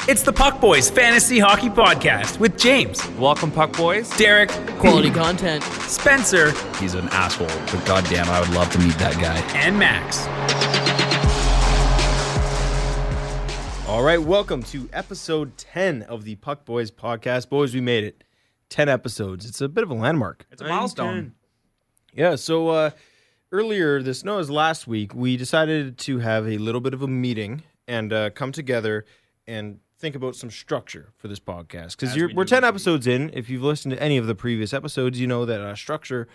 It's the Puck Boys Fantasy Hockey Podcast with James, Welcome, Puck Boys. Derek, Quality content. Spencer, He's an asshole, but goddamn, I would love to meet that guy. and Max. All right, welcome to episode 10 of the Puck Boys podcast. Boys, we made it. 10 episodes. It's a bit of a landmark. It's a milestone. Yeah, so earlier, this last week, we decided to have a little bit of a meeting and come together and think about some structure for this podcast. Because we're 10 episodes in. If you've listened to any of the previous episodes, you know that structure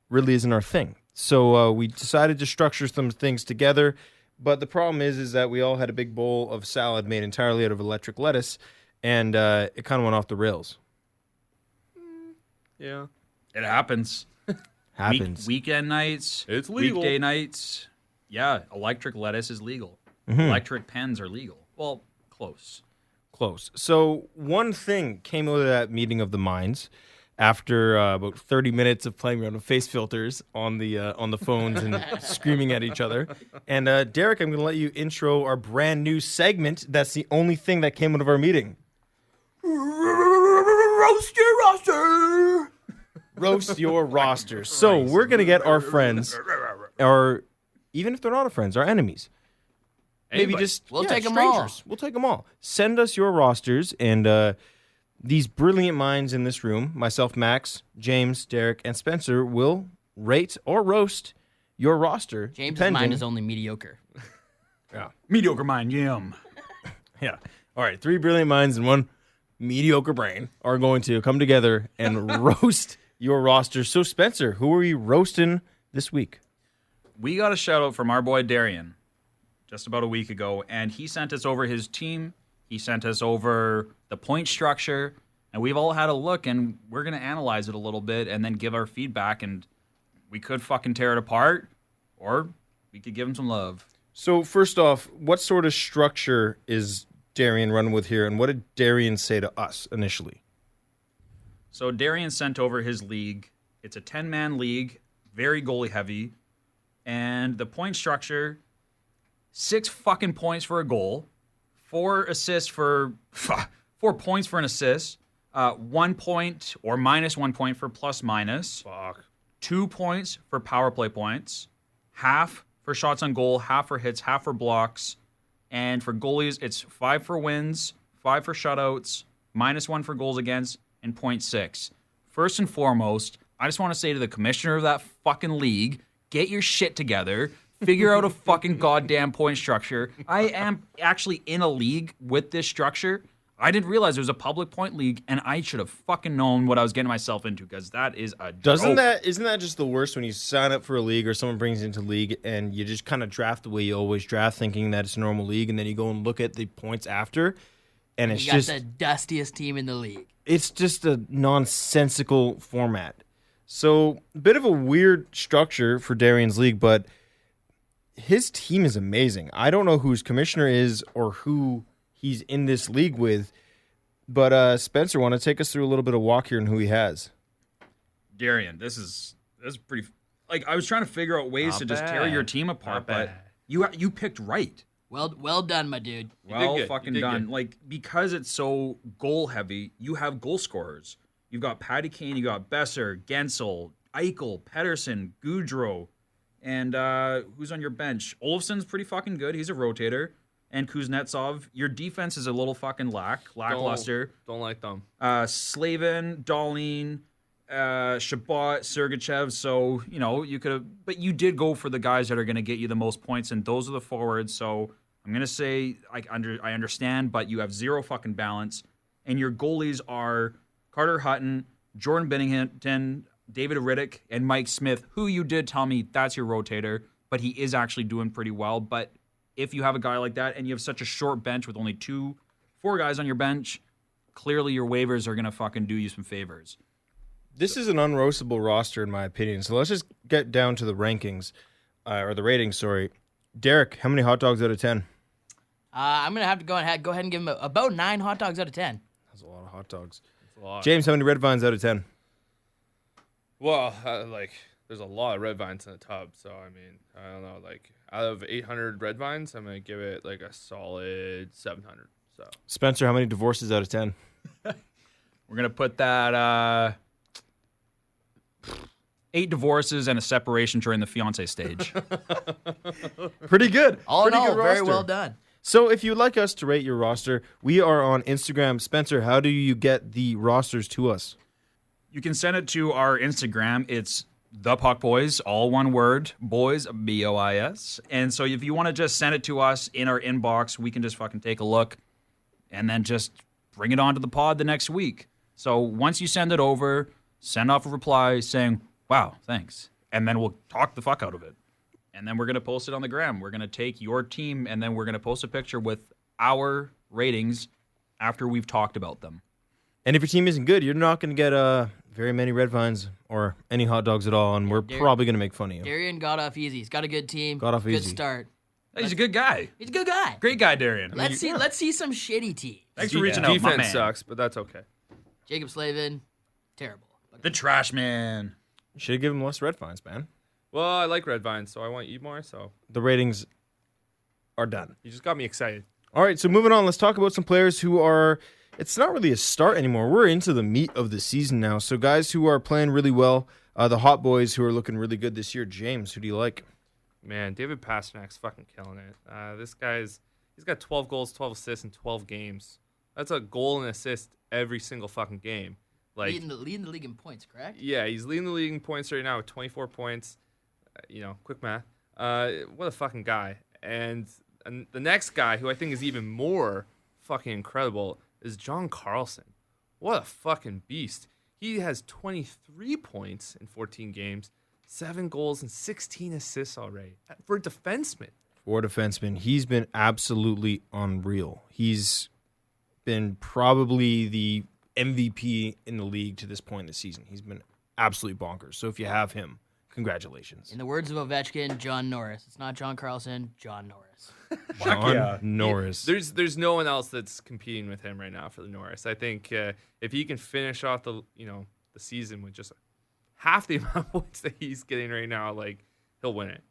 really isn't our thing. So we decided to structure some things together. But the problem is that we all had a big bowl of salad made entirely out of electric lettuce, and it kind of went off the rails. Yeah. It happens. Happens. Weekend nights. It's legal. Weekday nights. Yeah, electric lettuce is legal. Mm-hmm. Electric pens are legal. Well, close. Close. So one thing came out of that meeting of the minds after about 30 minutes of playing around with face filters on the phones and screaming at each other. And Derek, I'm going to let you intro our brand new segment. That's the only thing that came out of our meeting. Roast your roster. Roast your roster. So we're going to get our friends, or even if they're not our friends, our enemies. Maybe just We'll take 'em all. strangers. We'll take them all. Send us your rosters, and these brilliant minds in this room, myself, Max, James, Derek, and Spencer, will rate or roast your roster. James's depending- mind is only mediocre. Mediocre mind, yum. Yeah. All right. Three brilliant minds and one mediocre brain are going to come together and roast your roster. So, Spencer, who are we roasting this week? We got a shout out from our boy Darian just about a week ago, and he sent us over his team. He sent us over the point structure, and we've all had a look, and we're going to analyze it a little bit and then give our feedback, and we could fucking tear it apart, or we could give him some love. So, first off, what sort of structure is Darian running with here, and what did Darian say to us initially? So Darian sent over his league. It's a 10-man league, very goalie heavy, and the point structure, 6 fucking points for a goal, 4 assists for 4 points for an assist, 1 point or minus 1 point for plus minus. Fuck. 2 points for power play points, half for shots on goal, half for hits, half for blocks, and for goalies it's 5 for wins, 5 for shutouts, minus 1 for goals against, and 0.6. First and foremost, I just want to say to the commissioner of that fucking league, get your shit together. Figure out a fucking goddamn point structure. I am actually in a league with this structure. I didn't realize it was a public point league, and I should have fucking known what I was getting myself into, because that is a joke. Isn't that just the worst when you sign up for a league or someone brings you into league and you just kind of draft the way you always draft, thinking that it's a normal league, and then you go and look at the points after, and it's You got just the dustiest team in the league. it's just a nonsensical format. So, a bit of a weird structure for Darian's league, but his team is amazing. I don't know who his commissioner is or who he's in this league with, but Spencer, want to take us through a little bit of walk here and who he has? Darian, this is pretty. Like, I was trying to figure out ways to just tear your team apart, but you picked right. Well done, my dude. Well good. fucking You did done. good. Like, because it's so goal heavy, you have goal scorers. You've got Patty Kane, you got Besser, Gensel, Eichel, Pedersen, Goudreau, and who's on your bench? Olofsson's pretty fucking good. He's a rotator. And Kuznetsov. Your defense is a little fucking lackluster. Don't like them. Slavin, Dahlin, Shabbat, Sergachev. So, you know, you could have, but you did go for the guys that are going to get you the most points, and those are the forwards. So I'm going to say I understand, but you have zero fucking balance. And your goalies are Carter Hutton, Jordan Binnington, David Riddick, and Mike Smith, who you did tell me that's your rotator, but he is actually doing pretty well. But if you have a guy like that and you have such a short bench with only 4 guys on your bench, clearly your waivers are going to fucking do you some favors. This is an unroastable roster, in my opinion. So let's just get down to the rankings, or the ratings, sorry. Derek, how many hot dogs out of 10? I'm going to have to go ahead and give him about 9 hot dogs out of 10. That's a lot of hot dogs. That's a lot. James, how many red vines out of 10? Well, there's a lot of red vines in the tub, so I mean, I don't know. Like, out of 800 red vines, I'm gonna give it like a solid 700. So Spencer, how many divorces out of 10? We're gonna put that 8 divorces and a separation during the fiance stage. Pretty good. All in Pretty all, good very roster. well done. So if you'd like us to rate your roster, we are on Instagram. Spencer, how do you get the rosters to us? You can send it to our Instagram. It's the Puck Boys, all one word, boys, BOIS. And so if you want to just send it to us in our inbox, we can just fucking take a look and then just bring it onto the pod the next week. So once you send it over, send off a reply saying, wow, thanks. And then we'll talk the fuck out of it. And then we're going to post it on the gram. We're going to take your team and then we're going to post a picture with our ratings after we've talked about them. And if your team isn't good, you're not going to get very many red vines or any hot dogs at all, and we're probably going to make fun of you. Darian got off easy. He's got a good team. Got off good easy. start. He's a good guy. He's a good guy. Great guy, Darian. Let's see some shitty teams. Thanks for reaching out, my defense man. sucks, but that's okay. Jacob Slavin, terrible. The trash man. You should have given him less red vines, man. Well, I like red vines, so I want you more. So The ratings are done. you just got me excited. All right, so moving on, let's talk about some players who are, it's not really a start anymore. We're into the meat of the season now. So guys who are playing really well, the hot boys who are looking really good this year. James, who do you like? Man, David Pasternak's fucking killing it. This guy's he's got 12 goals, 12 assists in 12 games. That's a goal and assist every single fucking game. Like Leading the league in points, correct? yeah, he's leading the league in points right now with 24 points. Quick math. What a fucking guy. And the next guy, who I think is even more fucking incredible, is John Carlson. What a fucking beast. He has 23 points in 14 games, 7 goals, and 16 assists already. For a defenseman. For a defenseman, he's been absolutely unreal. He's been probably the MVP in the league to this point in the season. He's been absolutely bonkers. So if you have him, congratulations. In the words of Ovechkin, John Norris. It's not John Carlson, John Norris. John yeah. Norris. There's no one else that's competing with him right now for the Norris. I think if he can finish off the season with just half the amount of points that he's getting right now, like he'll win it.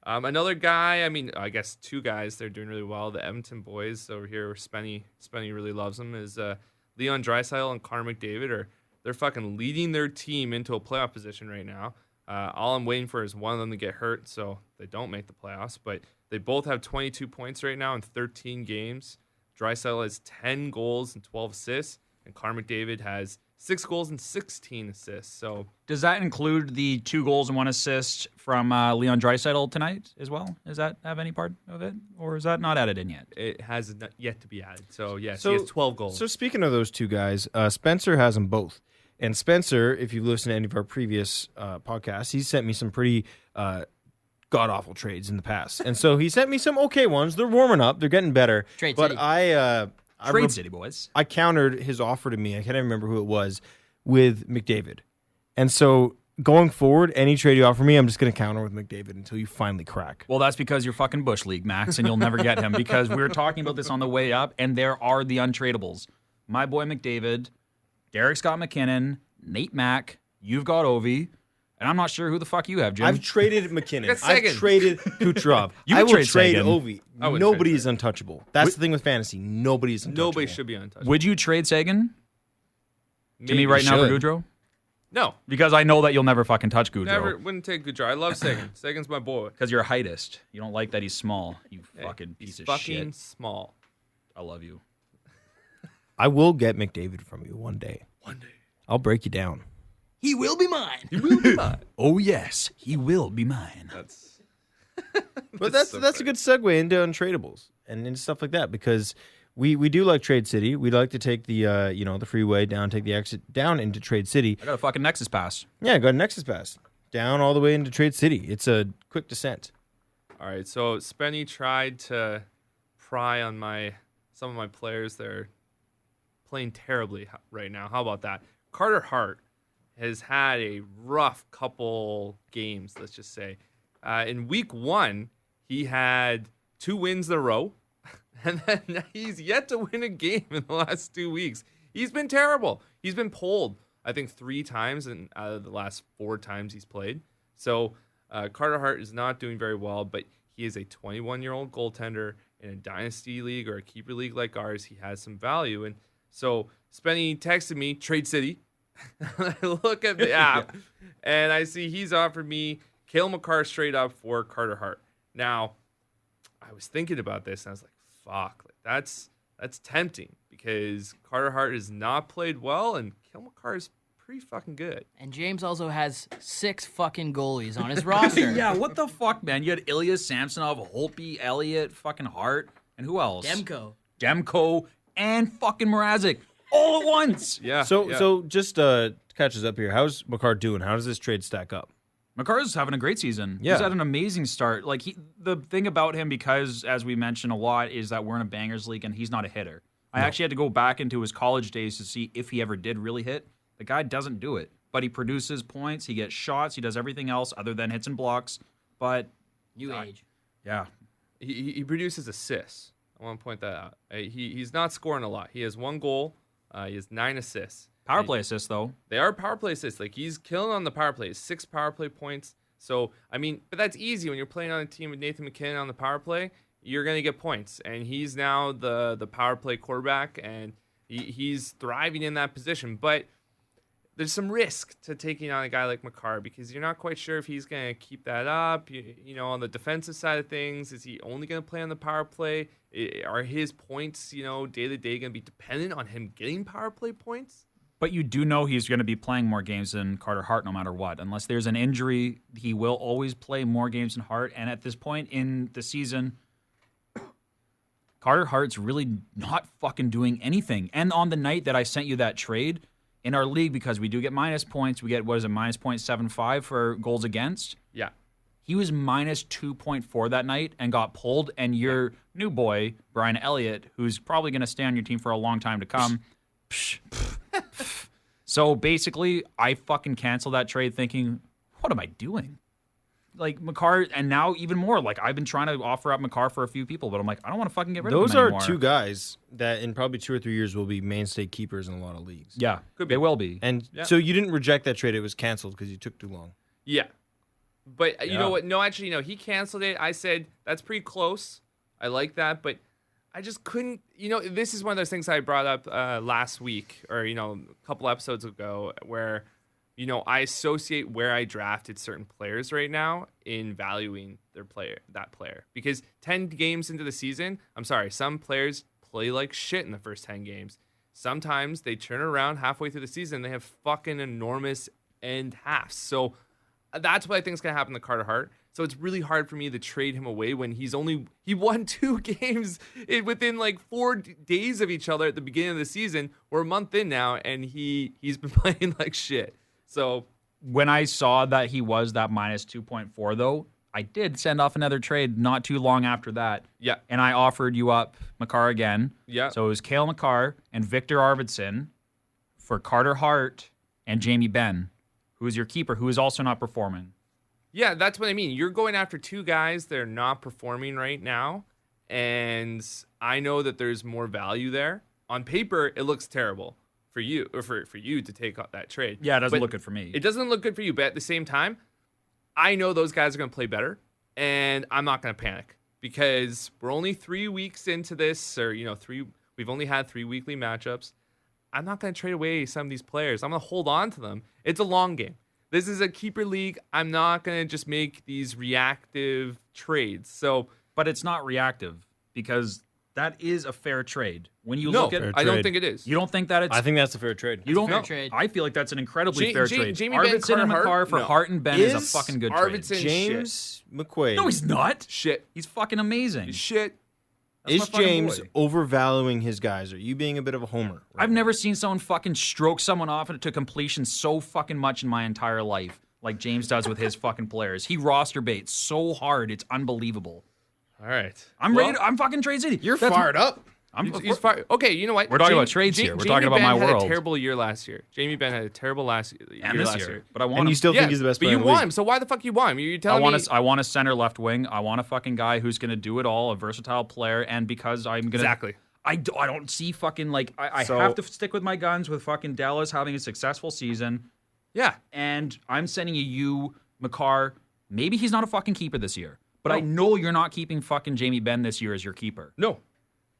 Another guy, I guess 2 guys, they're doing really well. The Edmonton boys over here, Spenny really loves them, is Leon Draisaitl and Connor McDavid. They're fucking leading their team into a playoff position right now. All I'm waiting for is one of them to get hurt so they don't make the playoffs. But they both have 22 points right now in 13 games. Draisaitl has 10 goals and 12 assists, and Connor McDavid has 6 goals and 16 assists. So Does that include the 2 goals and 1 assist from Leon Draisaitl tonight as well? Does that have any part of it? Or is that not added in yet? it has not yet to be added. So, yes, So- he has 12 goals. So speaking of those 2 guys, Spencer has them both. And Spencer, if you've listened to any of our previous podcasts, he's sent me some pretty god-awful trades in the past. And so he sent me some okay ones. They're warming up. They're getting better. Trade but City. Trade City, boys. I countered his offer to me. I can't even remember who it was, with McDavid. And so going forward, any trade you offer me, I'm just going to counter with McDavid until you finally crack. Well, that's because you're fucking Bush League, Max, and you'll never get him because we were talking about this on the way up, and there are the untradables. My boy McDavid, Derek Scott McKinnon, Nate Mack, you've got Ovi, and I'm not sure who the fuck you have, Jim. I've traded McKinnon. That's I've Sagan. traded Kucherov. You I would will trade trade Sagan. Ovi. I would Nobody trade is untouchable. That's the thing with fantasy. Nobody is untouchable. Nobody should be untouched. Would you trade Sagan to me Maybe. right now for should. Goudreau? No. Because I know that you'll never fucking touch Never Goudreau. wouldn't take Goudreau. I love Sagan. Sagan's my boy. Because you're a heightist. You don't like that he's small. You Hey, fucking he's piece of fucking shit. small. I love you. I will get McDavid from you one day. One day. I'll break you down. He will be mine. He will be mine. Oh, yes. He will be mine. That's But that's so a funny. good segue into untradables and into stuff like that because we do like Trade City. We like to take the the freeway down, take the exit down into Trade City. I got a fucking Nexus pass. Yeah, go to Nexus Pass down all the way into Trade City. It's a quick descent. All right. So Spenny tried to pry on some of my players that are playing terribly right now. How about that? Carter Hart has had a rough couple games, let's just say. In week 1, he had 2 wins in a row, and then he's yet to win a game in the last 2 weeks. He's been terrible. He's been pulled, I think, 3 times out of the last 4 times he's played. So Carter Hart is not doing very well, but he is a 21-year-old goaltender, in a dynasty league or a keeper league like ours, he has some value. And so Spenny texted me, Trade City. I look at the app and I see he's offered me Cale Makar straight up for Carter Hart. Now, I was thinking about this and I was like, fuck, like that's tempting because Carter Hart has not played well and Cale Makar is pretty fucking good. And James also has 6 fucking goalies on his roster. Yeah, what the fuck, man? You had Ilya Samsonov, Holtby, Elliott, fucking Hart, and who else? Demko, and fucking Mrazek all at once. Yeah. So just catch us up here. How's Makar doing? How does this trade stack up? Makar's having a great season. Yeah. He's had an amazing start. Like the thing about him, because as we mentioned a lot, is that we're in a bangers league and he's not a hitter. I actually had to go back into his college days to see if he ever did really hit. The guy doesn't do it, but he produces points, he gets shots, he does everything else other than hits and blocks. But New age. yeah, He produces assists. I want to point that out. He's not scoring a lot. He has 1 goal. He has 9 assists. power play assists though. They are power play assists. Like he's killing on the power play. 6 power play points. So I mean, but that's easy when you're playing on a team with Nathan McKinnon on the power play. You're gonna get points, and he's now the power play quarterback, and he's thriving in that position. But there's some risk to taking on a guy like Makar because you're not quite sure if he's going to keep that up. You know, on the defensive side of things, is he only going to play on the power play? Are his points, day to day, going to be dependent on him getting power play points? But you do know he's going to be playing more games than Carter Hart no matter what. Unless there's an injury, he will always play more games than Hart. And at this point in the season, Carter Hart's really not fucking doing anything. And on the night that I sent you that trade, in our league, because we do get minus points, we get, minus 0.75 for goals against? Yeah. He was minus 2.4 that night and got pulled, and your new boy, Brian Elliott, who's probably going to stay on your team for a long time to come. So basically, I fucking canceled that trade thinking, what am I doing? Like, Makar, and now even more. Like, I've been trying to offer up Makar for a few people, but I'm like, I don't want to fucking get rid of him anymore. Those are 2 guys that in probably 2 or 3 years will be mainstay keepers in a lot of leagues. Yeah, they will be. And so you didn't reject that trade. It was canceled because you took too long. Yeah. But you know what? No, actually, he canceled it. I said, that's pretty close. I like that. But I just couldn't, this is one of those things I brought up last week or, a couple episodes ago where, I associate where I drafted certain players right now in valuing that player. Because 10 games into the season, I'm sorry, some players play like shit in the first 10 games. Sometimes they turn around halfway through the season, they have fucking enormous end halves. So that's what I think is going to happen to Carter Hart. So it's really hard for me to trade him away when he won 2 games within like 4 days of each other at the beginning of the season. We're a month in now, and he's been playing like shit. So when I saw that he was that minus 2.4, though, I did send off another trade not too long after that. Yeah. And I offered you up Makar again. Yeah. So it was Cale Makar and Victor Arvidsson for Carter Hart and Jamie Benn, who is your keeper, who is also not performing. Yeah, that's what I mean. You're going after 2 guys that are not performing right now, and I know that there's more value there. On paper, it looks terrible for you, or for you to take out that trade. Yeah, it doesn't look good for me. It doesn't look good for you, but at the same time, I know those guys are going to play better, and I'm not going to panic because we're only 3 weeks into this, or we've only had 3 weekly matchups. I'm not going to trade away some of these players. I'm going to hold on to them. It's a long game. This is a keeper league. I'm not going to just make these reactive trades. But it's not reactive because that is a fair trade. When you No, look at, I don't think it is. you don't think that it's. I think that's a fair trade. You don't fair know. trade. I feel like that's an incredibly fair trade. Jamie Benn, Arvidsson and Carter Makar Hart? for No. Hart and Ben is a Is fucking good trade. Arvidsson James McQuaid. No, he's not. Shit. He's fucking amazing. Shit. That's my Is fucking James boy. overvaluing his guys? Are you being a bit of a homer? I've never seen someone fucking stroke someone off to completion so fucking much in my entire life, like James does with his fucking players. He roster baits so hard, it's unbelievable. All right. I'm ready. I'm fucking Trade City. You're fired up. He's fired. Okay, you know what? We're talking about trades here. We're talking about Jamie my Benn had world. a terrible year last year. Jamie Benn had a terrible year and this last year. But I want And him. you still Yeah, think he's the best but player you in the want league? him. So why the fuck you want him? You're I telling want me I want a center left wing. I want a fucking guy who's going to do it all, a versatile player. And because I'm going to Exactly. I don't see fucking like I So- have to stick with my guns with fucking Dallas having a successful season. Yeah. And I'm sending you Makar. Maybe he's not a fucking keeper this year, But I know you're not keeping fucking Jamie Benn this year as your keeper. No.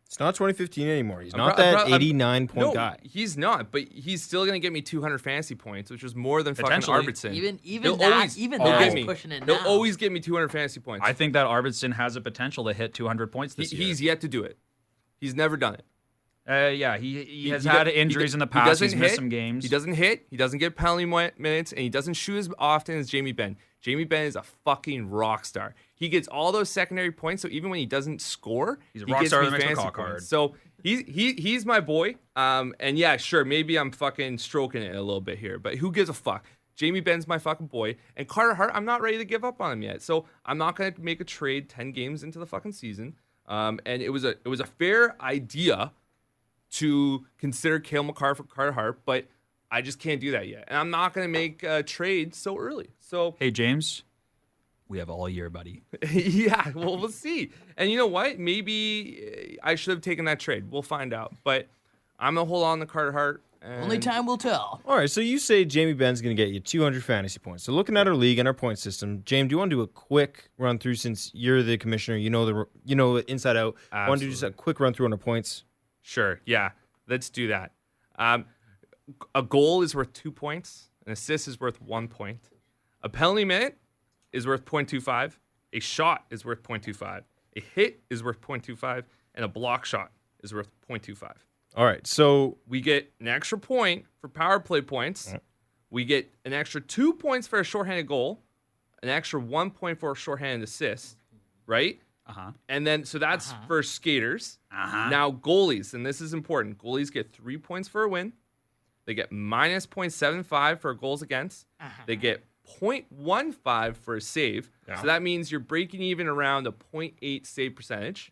It's not 2015 anymore. He's I'm not pro- I'm that pro- I'm- 89-point No, guy. he's not. But he's still gonna get me 200 fantasy points, which is more than fucking Potentially. Arvidsson. Even He'll that, always- even he'll that's get me. pushing it He'll now. always get me 200 fantasy points. I think that Arvidsson has a potential to hit 200 points this year. He's yet to do it. He's never done it. Yeah, he has He had do- injuries he in the he past. doesn't He's missed hit, some games. He doesn't hit. He doesn't get penalty minutes, and he doesn't shoot as often as Jamie Benn. Jamie Benn is a fucking rock star. He gets all those secondary points, so even when he doesn't score, He's a he rock gets star me that makes fantasy the call points. card. So he's my boy. And yeah, sure, maybe I'm fucking stroking it a little bit here, but who gives a fuck? Jamie Benn's my fucking boy, and Carter Hart, I'm not ready to give up on him yet. So I'm not gonna make a trade 10 games into the fucking season. And it was a fair idea to consider Cale Makar for Carter Hart, but I just can't do that yet. And I'm not going to make a trade so early. So, Hey, James, we have all year, buddy. yeah, well, we'll see. And you know what? Maybe I should have taken that trade. We'll find out. But I'm going to hold on to Carter Hart. Only and- time will tell. All right, so you say Jamie Benn's going to get you 200 fantasy points. So looking at our league and our point system, James, do you want to do a quick run through since you're the commissioner? You know it inside out. I want to do just a quick run through on our points. Sure. Yeah. Let's do that. A goal is worth 2 points. An assist is worth 1 point. A penalty minute is worth 0.25. A shot is worth 0.25. A hit is worth 0.25. And a block shot is worth 0.25. All right, so We get an extra point for power play points. We get an extra 2 points for a shorthanded goal. An extra 1 point for a shorthanded assist. Right? And then, so that's for skaters. Now, goalies, and this is important. Goalies get 3 points for a win. They get minus 0.75 for goals against. They get 0.15 for a save. So that means you're breaking even around a 0.8 save percentage.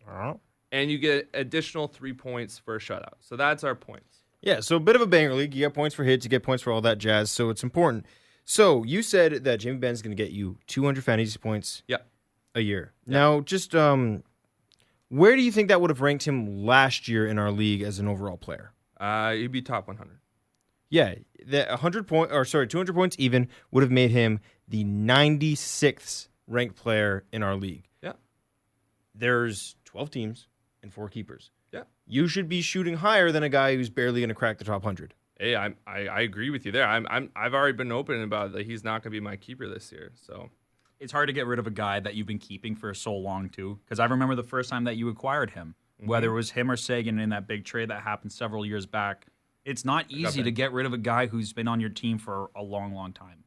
And you get additional 3 points for a shutout. So that's our points. yeah, so a bit of a banger league. You get points for hits, you get points for all that jazz, so it's important. So you said that Jamie Benn's going to get you 200 fantasy points Yeah. a year. Now, just where do you think that would have ranked him last year in our league as an overall player? He'd be top 100. Yeah, the 200 points even would have made him the 96th ranked player in our league. Yeah. There's 12 teams and 4 keepers. Yeah. You should be shooting higher than a guy who's barely going to crack the top 100. Hey, I agree with you there. I've already been open about that. He's not going to be my keeper this year. So It's hard to get rid of a guy that you've been keeping for so long, too. Because I remember the first time that you acquired him, whether it was him or Sagan in that big trade that happened several years back. It's not easy to get rid of a guy who's been on your team for a long, long time.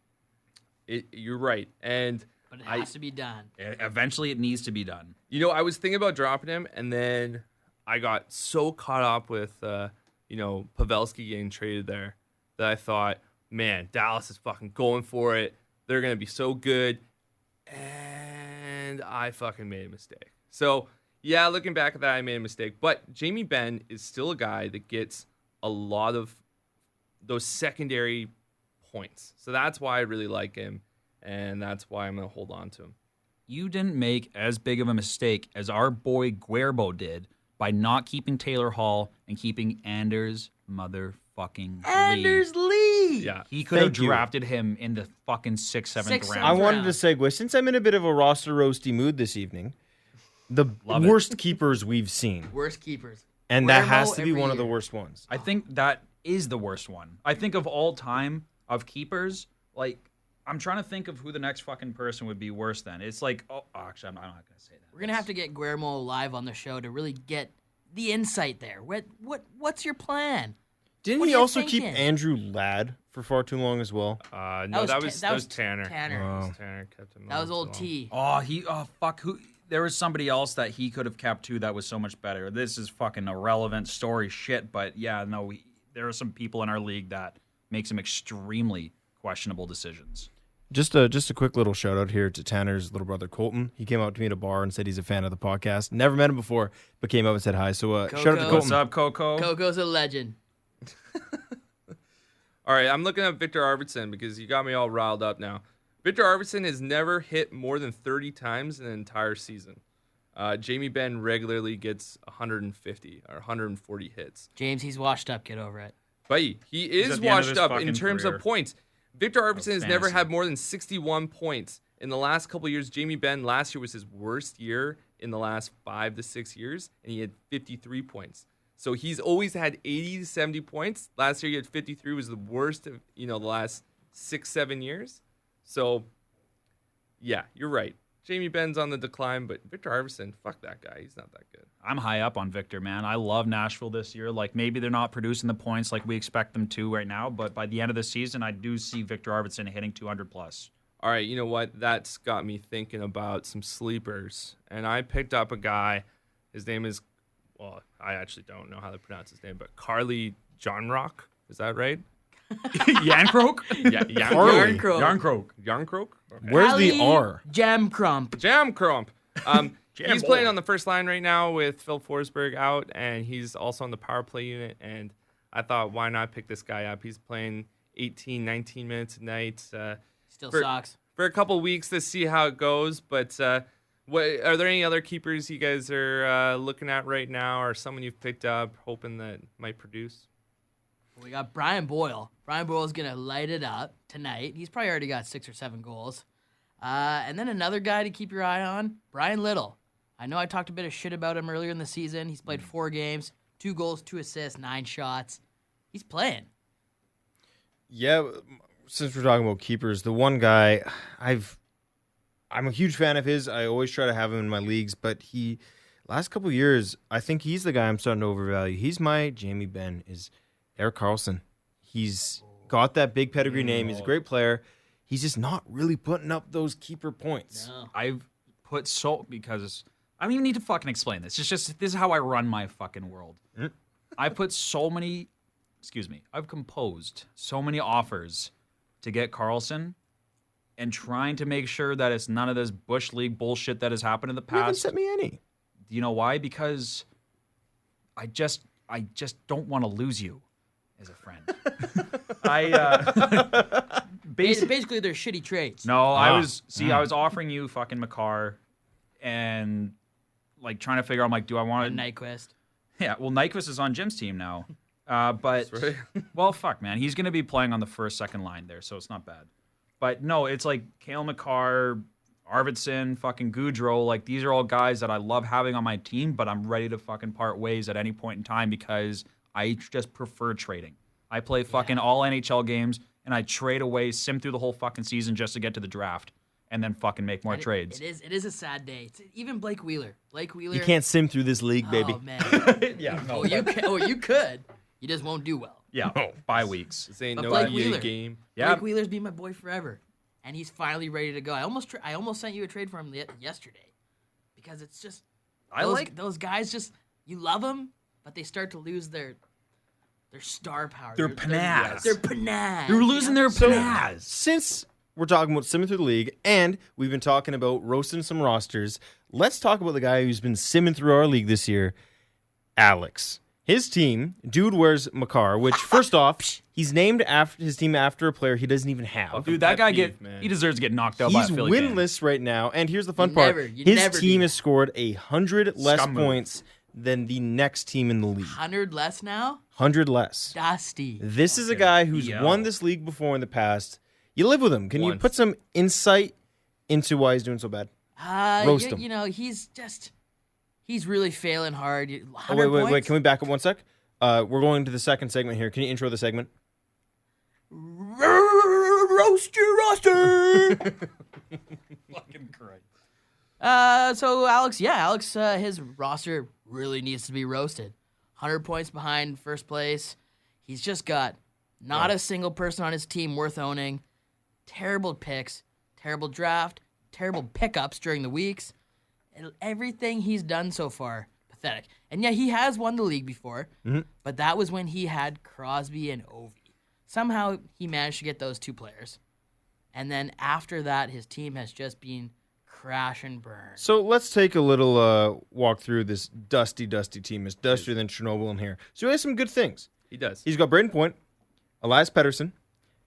you're right. And But it has to be done. Eventually, it needs to be done. I was thinking about dropping him, and then I got so caught up with, Pavelski getting traded there that I thought, man, Dallas is fucking going for it. They're going to be so good. And I fucking made a mistake. So, yeah, looking back at that, I made a mistake. But Jamie Benn is still a guy that gets a lot of those secondary points. So that's why I really like him, and that's why I'm going to hold on to him. You didn't make as big of a mistake as our boy Guerbo did by not keeping Taylor Hall and keeping Anders motherfucking Anders Lee. Lee. Yeah. He could have Thank you. drafted him in the fucking 6th, 7th Sixth, round. I seventh wanted round. to segue, since I'm in a bit of a roster roasty mood this evening, the Love it. worst keepers we've seen. Worst keepers. And that Guerrero has to be every one of the year. worst ones. I think that is the worst one. I think of all time of keepers, like, I'm trying to think of who the next fucking person would be worse than. It's like, actually, I'm not going to say that. We're gonna have to get Guillermo live on the show to really get the insight there. What's your plan? Didn't What he are you also keep thinking? Andrew Ladd for far too long as well? No, that was Tanner. Tanner. That was Tanner kept him That was on old so T. Fuck, who? There was somebody else that he could have kept too that was so much better. This is fucking irrelevant story shit, but yeah, no, there are some people in our league that make some extremely questionable decisions. Just a quick little shout out here to Tanner's little brother Colton. He came out to me at a bar and said he's a fan of the podcast. Never met him before, but came up and said hi. So shout out to Coco. Colton. What's up, Coco? Coco's a legend. All right, I'm looking at Victor Arvidsson because you got me all riled up now. Victor Arvidsson has never hit more than 30 times in an entire season. Jamie Benn regularly gets 150 or 140 hits. James, he's washed up. Get over it. But he is at the end of washed his up in fucking terms career of points. Victor Arvidsson has never fantasy. had more than 61 points In the last couple of years, Jamie Benn last year was his worst year in the last 5 to 6 years, and he had 53 points. So he's always had 80 to 70 points. Last year he had 53, was the worst of the last 6-7 years. So yeah, you're right. Jamie Benn's on the decline, but Victor Arvidsson, fuck that guy. He's not that good. I'm high up on Victor, man. I love Nashville this year. Like, maybe they're not producing the points like we expect them to right now, but by the end of the season, I do see Victor Arvidsson hitting 200 plus. All right, you know what? That's got me thinking about some sleepers. And I picked up a guy. His name is, well, I actually don't know how to pronounce his name, but Carly Johnrock. Is that right? Yankroke? Yeah, Yarncroke. Yarncroke. Yarncroke? Okay. Where's the R? Jam Crump. Jam Crump. He's boy. playing on the first line right now with Phil Forsberg out, and he's also on the power play unit. And I thought, why not pick this guy up? He's playing 18, 19 minutes a night. Still for- sucks. For a couple weeks to see how it goes. But what are there any other keepers you guys are looking at right now, or someone you've picked up hoping that might produce? We got Brian Boyle. Brian Boyle's going to light it up tonight. He's probably already got 6 or 7 goals. And then another guy to keep your eye on, Brian Little. I know I talked a bit of shit about him earlier in the season. He's played 4 games, 2 goals, 2 assists, 9 shots. He's playing. Yeah, since we're talking about keepers, the one guy I'm a huge fan of his. I always try to have him in my leagues, but last couple of years, I think he's the guy I'm starting to overvalue. He's my Jamie Benn, is Erik Karlsson. He's got that big pedigree name. He's a great player. He's just not really putting up those keeper points. No. I've put because I don't even need to fucking explain this. It's just, this is how I run my fucking world. I've composed so many offers to get Karlsson and trying to make sure that it's none of this Bush League bullshit that has happened in the You haven't past. sent me any. Do you know why? Because I just don't want to lose you as a friend. Basically, they're shitty trades. No, I was offering you fucking Makar and like trying to figure out, I'm like, do I want to Nyquist. Yeah, well, Nyquist is on Jim's team now. But right. well, fuck, man, he's going to be playing on the first, second line there, so it's not bad. But no, it's like Cale Makar, Arvidsson, fucking Goudreau. Like, these are all guys that I love having on my team, but I'm ready to fucking part ways at any point in time because I just prefer trading. I play fucking all NHL games, and I trade away, sim through the whole fucking season just to get to the draft, and then fucking make more trades. It is a sad day. Even Blake Wheeler. You can't sim through this league, baby. Oh, man. Yeah, no. You could. You just won't do well. Yeah, bye weeks. This ain't But no Blake EA Wheeler. game. Yeah. Blake Wheeler's been my boy forever, and he's finally ready to go. I almost sent you a trade for him yesterday because it's just those guys. Just you love them, but they start to lose their star power. Their panache. Their panache. They're losing their So, pizzazz. since we're talking about simming through the league, and we've been talking about roasting some rosters, let's talk about the guy who's been simming through our league this year, Alex. His team, dude wears Makar, which, first off, he's named after his team after a player he doesn't even have. Dude, that pet guy peeve, man. he deserves to get knocked out by a He's Philly fan. winless right now, and here's the fun You part. never do His team that. has scored 100 less Scum move. points than the next team in the league. 100 less now. 100 less. Dusty. This is a guy who's won this league before in the past. You live with him. Can you Once. put some insight into why he's doing so bad? Roast him. You know, he's really failing hard. Oh, wait. Can we back up one sec? We're going to the second segment here. Can you intro the segment? Roast your roster. Fucking great. So Alex, his roster really needs to be roasted. 100 points behind first place. He's just got not a single person on his team worth owning. Terrible picks, terrible draft, terrible pickups during the weeks. Everything he's done so far, pathetic. And yeah, he has won the league before, but that was when he had Crosby and Ovi. Somehow he managed to get those 2 players. And then after that, his team has just been crash and burn. So let's take a little walk through this dusty team. It's dustier than Chernobyl in here. So he has some good things. He does. He's got Braden Point, Elias Pettersson,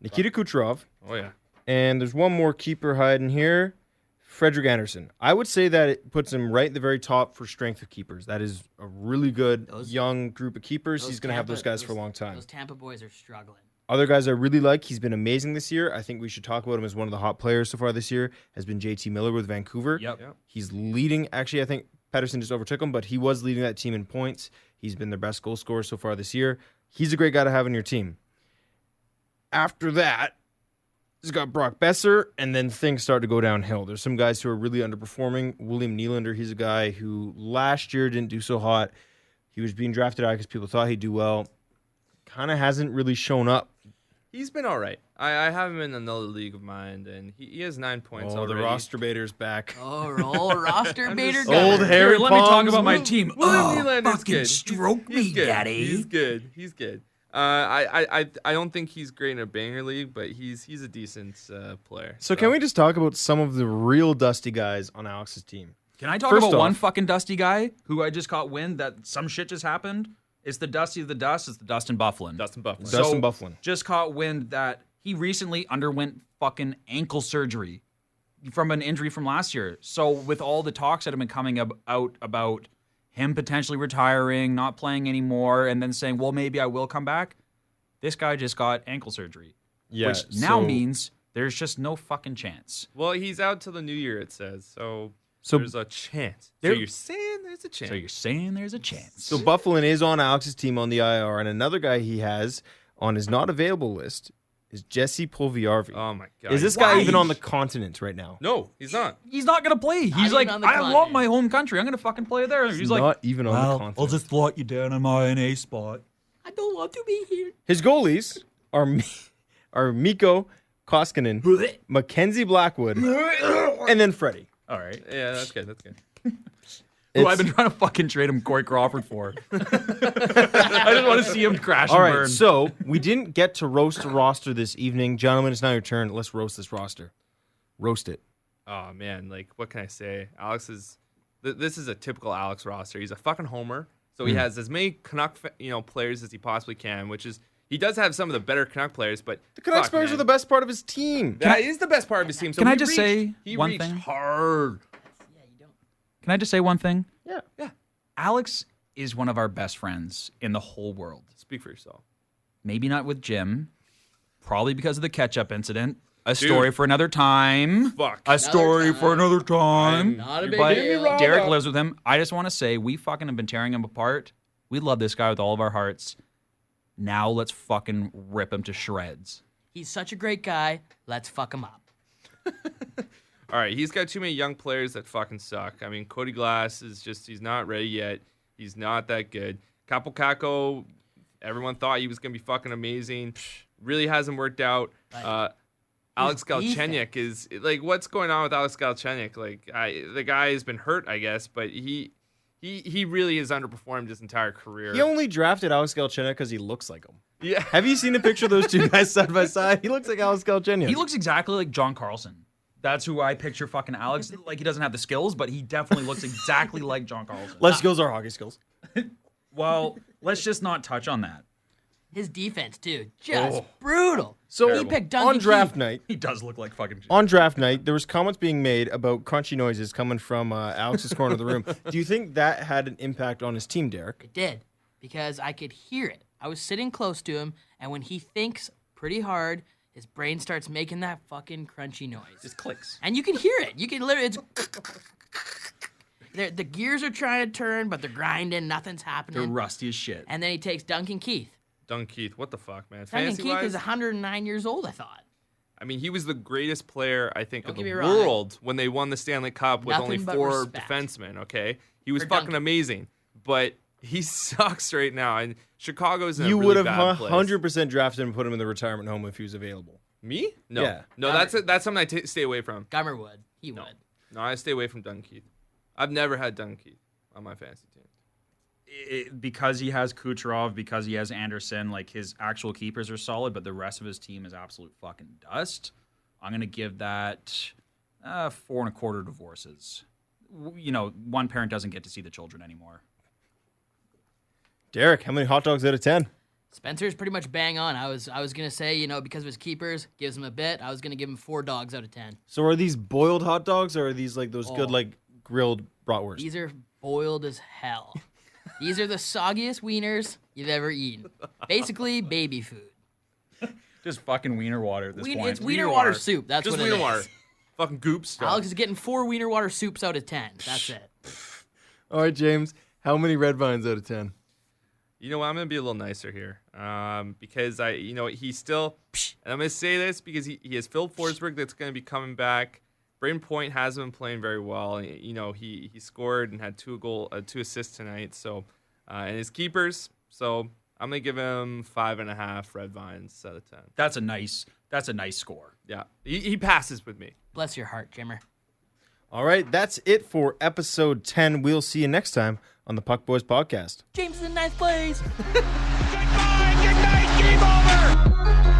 Nikita Kucherov, Oh, yeah. and there's one more keeper hiding here, Frederick Anderson. I would say that it puts him right at the very top for strength of keepers. That is a really good young group of keepers. He's going to have those guys for a long time. Those Tampa boys are struggling. Other guys I really like, he's been amazing this year. I think we should talk about him as one of the hot players so far this year, has been JT Miller with Vancouver. Yep. He's leading. Actually, I think Pettersson just overtook him, but he was leading that team in points. He's been their best goal scorer so far this year. He's a great guy to have on your team. After that, he's got Brock Besser, and then things start to go downhill. There's some guys who are really underperforming. William Nylander, he's a guy who last year didn't do so hot. He was being drafted out because people thought he'd do well. Kind of hasn't really shown up. He's been all right. I have him in another league of mine, and he has 9 points Oh, already. the roster baiter's back. Oh, old roster baiter just- gunner. Old Harry Let me talk Palms. about my team. William Oh, Nylander's fucking good. stroke He's me, good. daddy. He's good. He's good. I don't think he's great in a banger league, but he's a decent player. So can we just talk about some of the real dusty guys on Alex's team? Can I talk First about one off- fucking dusty guy who I just caught wind that some shit just happened? It's the Dusty of the Dust. It's the Dustin Bufflin. Dustin Bufflin. Dustin Bufflin. Just caught wind that he recently underwent fucking ankle surgery from an injury from last year. So with all the talks that have been coming out about him potentially retiring, not playing anymore, and then saying, well, maybe I will come back, this guy just got ankle surgery. Yeah, which now so- means there's just no fucking chance. Well, he's out till the new year, it says. So So- there's a chance. So There- you're saying there's a chance. So you're saying there's a chance. So Bufflin is on Alex's team on the IR, and another guy he has on his not available list is Jesse Puljujarvi. Oh my god. Is this guy Why? even on the continent right now? No, he's not. He's not gonna play. He's even like, on the I love continent. my home country. I'm gonna fucking play there. He's like, not even on the continent. slot you down in my NA spot. I don't want to be here. His goalies are Mikko Koskinen, Mackenzie Blackwood, and then Freddie. All right. Yeah, that's good. That's good. Who I've been trying to fucking trade him Corey Crawford for. I just want to see him crash All and right, burn. so we didn't get to roast the roster this evening. Gentlemen, it's now your turn. Let's roast this roster. Roast it. Oh man, like what can I say? Alex is this is a typical Alex roster. He's a fucking homer. So he has as many Canuck players as he possibly can, which is he does have some of the better Canuck players, but The Canucks fuck, players man. are the best part of his team. That is the best part of his team. So Can I he just reached- say he one reached thing? hard. Can I just say one thing? Yeah. Alex is one of our best friends in the whole world. Speak for yourself. Maybe not with Jim. Probably because of the ketchup incident. A story for another time. Fuck. A story for another time. Not a big But deal. Derek lives with him. I just want to say we fucking have been tearing him apart. We love this guy with all of our hearts. Now let's fucking rip him to shreds. He's such a great guy. Let's fuck him up. All right, he's got too many young players that fucking suck. I mean, Cody Glass is just, he's not ready yet. He's not that good. Capo Caco, everyone thought he was going to be fucking amazing. Really hasn't worked out. Alex Galchenyuk is, like, what's going on with Alex Galchenyuk? Like, the guy has been hurt, I guess, but he really has underperformed his entire career. He only drafted Alex Galchenyuk because he looks like him. Yeah. Have you seen a picture of those two guys side by side? He looks like Alex Galchenyuk. He looks exactly like John Carlson. That's who I picture fucking Alex. Like, he doesn't have the skills, but he definitely looks exactly like John Carlson. Less skills are hockey skills. Well, let's just not touch on that. His defense, too, just brutal. So he picked Duncan on draft Keith. night, He does look like fucking... on draft night, there was comments being made about crunchy noises coming from Alex's corner of the room. Do you think that had an impact on his team, Derek? It did, because I could hear it. I was sitting close to him, and when he thinks pretty hard, his brain starts making that fucking crunchy noise. Just clicks. And you can hear it. You can literally, it's... the gears are trying to turn, but they're grinding. Nothing's They're happening. rusty as shit. And then he takes Duncan Keith. Duncan Keith, what the fuck, man? Duncan Keith Fantasy-wise, is 109 years old, I thought. I mean, he was the greatest player, I think, Don't of get the me wrong. world when they won the Stanley Cup with only Nothing but 4 respect. defensemen, okay? He was For fucking Duncan. amazing, but he sucks right now, and Chicago's in a You really would have bad place. 100% drafted him and put him in the retirement home if he was available. Me? No. Yeah. No, that's something I stay away from. Gummer would. He would. No, I stay away from Duncan Keith. I've never had Duncan Keith on my fantasy team. Because he has Kucherov, because he has Anderson, like his actual keepers are solid, but the rest of his team is absolute fucking dust. I'm gonna give that 4.25 divorces. You know, one parent doesn't get to see the children anymore. Derek, how many hot dogs out of 10? Spencer's pretty much bang on. I was gonna say, because of his keepers, gives him a bit. I was gonna give him 4 dogs out of 10. So are these boiled hot dogs or are these like those good Oh. like grilled bratwurst? These are boiled as hell. These are the soggiest wieners you've ever eaten. Basically, baby food. Just fucking wiener water at this point. It's wiener water soup. That's just what it wiener is. water. Fucking goop stuff. Alex is getting 4 wiener water soups out of 10. That's it. All right, James. How many red vines out of 10? You know what? I'm gonna be a little nicer here, because he's still. And I'm gonna say this because he has Phil Forsberg that's gonna be coming back. Braden Point hasn't been playing very well. He scored and had 2 assists tonight. So, and his keepers. So I'm gonna give him 5.5 red vines out of 10. That's a nice score. Yeah, he passes with me. Bless your heart, Jimmer. All right, that's it for episode 10. We'll see you next time on the Puck Boys podcast. James is in 9th place. Goodbye, good night, game over!